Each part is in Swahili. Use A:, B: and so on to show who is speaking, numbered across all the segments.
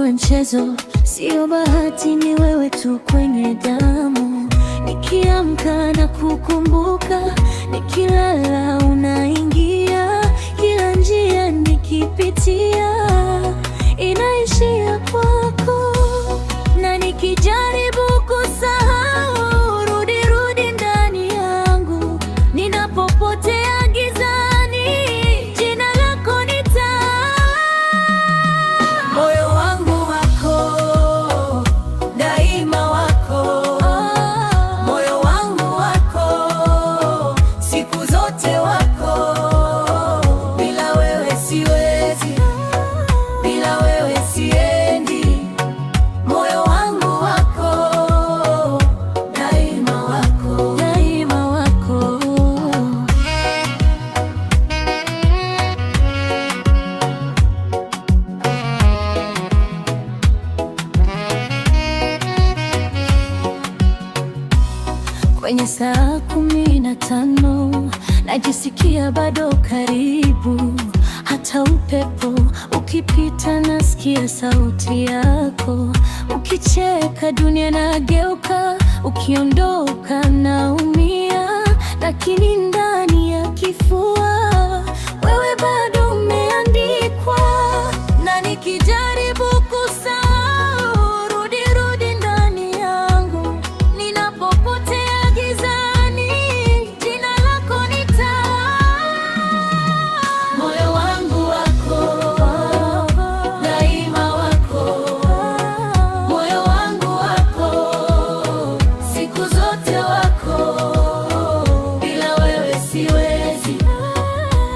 A: wewe mchezo, sio bahati, ni wewe tu kwenye damu. Nikiamka na kukumbuka, nikilala unaingia, kila njia nikipitia inaishia kwako, na nikijaribu kusahau, rudi ndani yangu. Ninapopotea gizani, jina lako ni taa. Moyo wangu wako, daima wako. Moyo wangu wako, siku zote wako. Bila wewe siwezi, bila wewe siendi. Moyo wangu wako, daima wako, daima wako. Kwenye saa 15 najisikia bado karibu, hata upepo ukipita nasikia sauti yako. Ukicheka dunia nageuka, ukiondoka naumia, lakini ndani ya kifua wewe bado umeandikwa. Na nikijaribu kusahau, rudi ndani yangu. Ninapopotea gizani, jina lako ni taa. Moyo wangu wako, daima wako. Moyo wangu wako, siku zote wako. Bila wewe siwezi,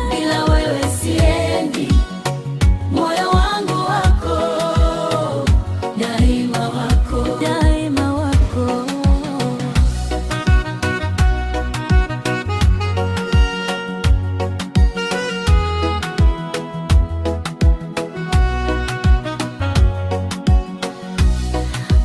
A: bila wewe siendi. Moyo wangu wako, daima wako, daima wako.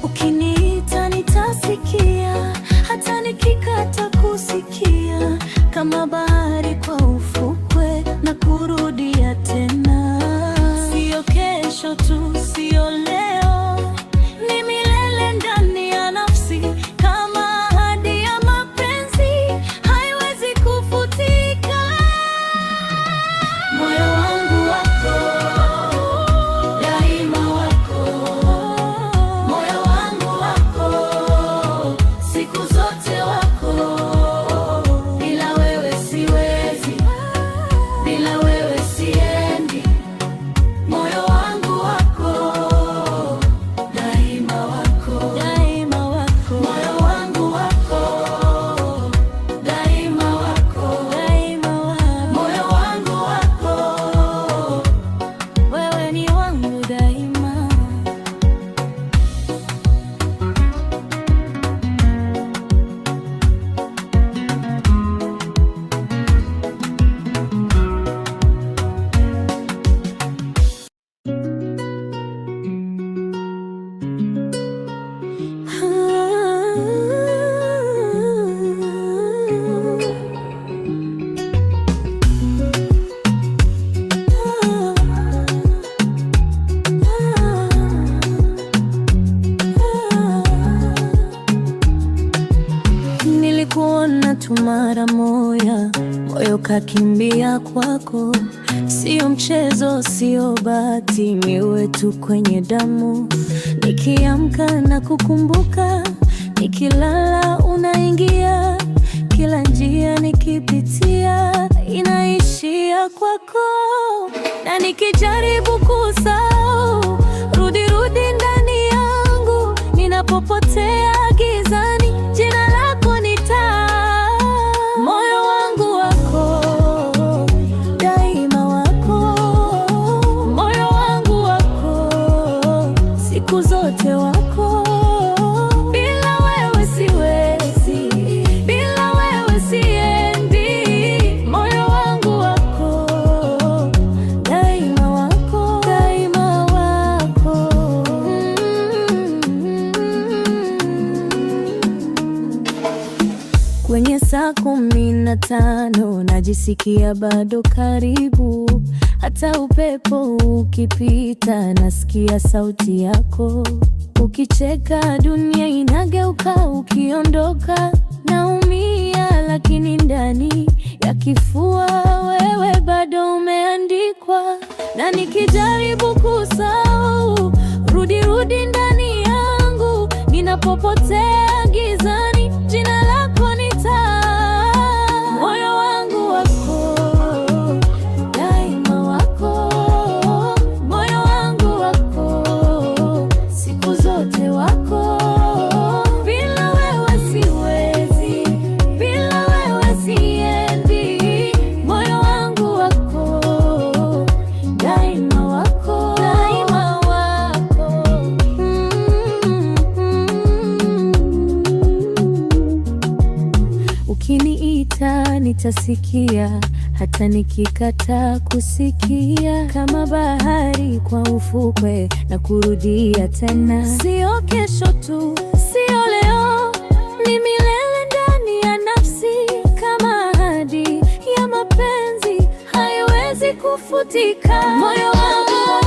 A: Ukiniita nitasikia, hata nikikata kusikia. Kama bahari kwa ufukwe na kurudia tena. Sio kesho tu, sio leo, ni milele ndani ya nafsi. Kama ahadi ya mapenzi haiwezi kufutika. Moyo wangu wako, daima wako. Moyo wangu wako, siku zote wako. Bila wewe siwezi, bila wewe siendi. Moyo wangu wako, daima wako, daima wako. Moyo wangu wako, daima wako, daima wako. Moyo wangu wako, wewe ni wangu daima. Nilikuona tu mara moya, moyo kakimbia kwako. Sio mchezo, sio bahati, ni wewe tu kwenye damu. Nikiamka na kukumbuka, nikilala unaingia, kila njia nikipitia inaishia kwako. Na nikijaribu kusahau, rudi ndani yangu. Ninapopotea gizani, jina lako ni taa. Moyo wangu wako, daima wako. Moyo wangu wako, siku zote wako. Bila wewe siwezi, bila wewe siendi. Moyo wangu wako, daima wako, daima wako. Kwenye saa 15 najisikia bado karibu, hata upepo ukipita nasikia sauti yako. Ukicheka dunia inageuka, ukiondoka naumia, lakini ndani ya kifua wewe bado umeandikwa. Na nikijaribu kusahau, rudi ndani yangu, ninapopotea gizani, jina lako ni taa. Moyo wangu wako, daima wako, moyo wangu wako, siku zote wako. Bila wewe siwezi, bila wewe siendi. Moyo wangu wako, daima wako, daima wako. Ukiniita nitasikia, hata nikikataa kusikia. Kama bahari kwa ufukwe na kurudia tena. Sio kesho tu, sio leo, ni milele ndani ya nafsi. Kama ahadi ya mapenzi haiwezi kufutika. Moyo wangu